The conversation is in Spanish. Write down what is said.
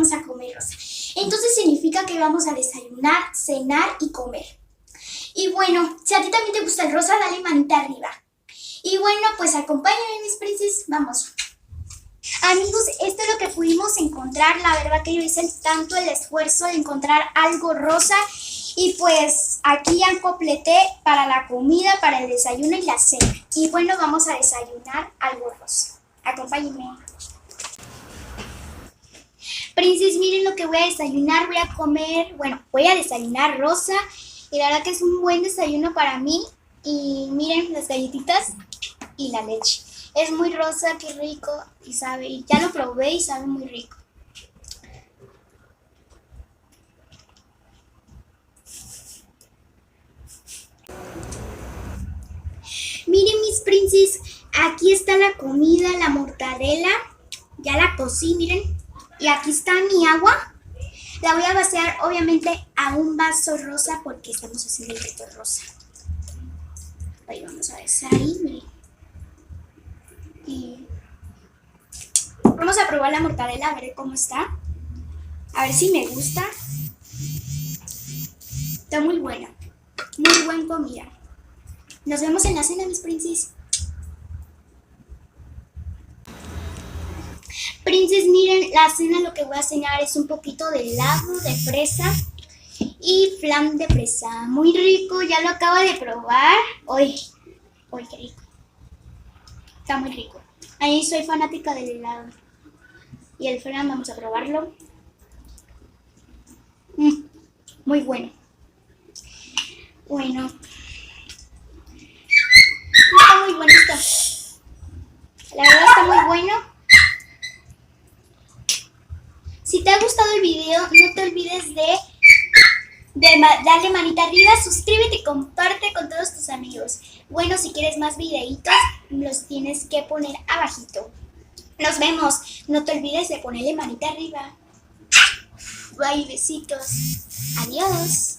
vamos a comer rosa. Entonces significa que vamos a desayunar, cenar y comer. Y bueno, si a ti también te gusta el rosa, dale manita arriba. Y bueno, pues acompáñenme, mis princes, vamos. Amigos, esto es lo que pudimos encontrar. La verdad que yo hice tanto el esfuerzo de encontrar algo rosa. Y pues aquí ya completé para la comida, para el desayuno y la cena. Y bueno, vamos a desayunar algo rosa. Acompáñenme. Princes, miren lo que voy a desayunar. Voy a comer, bueno, voy a desayunar rosa. Y la verdad que es un buen desayuno para mí. Y miren las galletitas y la leche. Es muy rosa, qué rico. Y sabe, ya lo probé y sabe muy rico. Miren, mis princes, aquí está la comida, la mortadela. Ya la cocí, miren. Y aquí está mi agua. La voy a vaciar, obviamente, a un vaso rosa porque estamos haciendo el reto rosa. Ahí vamos a vaciar ahí, miren. Y vamos a probar la mortadela, a ver cómo está. A ver si me gusta. Está muy buena. Muy buena comida. Nos vemos en la cena, mis princes. Princes, miren, la cena lo que voy a cenar es un poquito de helado de fresa y flan de fresa. Muy rico, ya lo acabo de probar. ¡Uy, qué rico! Está muy rico. Ahí soy fanática del helado. Y el flan, vamos a probarlo. Muy bueno. Bueno. Está muy bueno esto. La verdad está muy bueno. Si te ha gustado el video, no te olvides de darle manita arriba, suscríbete y comparte con todos tus amigos. Bueno, si quieres más videitos, los tienes que poner abajito. Nos vemos. No te olvides de ponerle manita arriba. Bye, besitos. Adiós.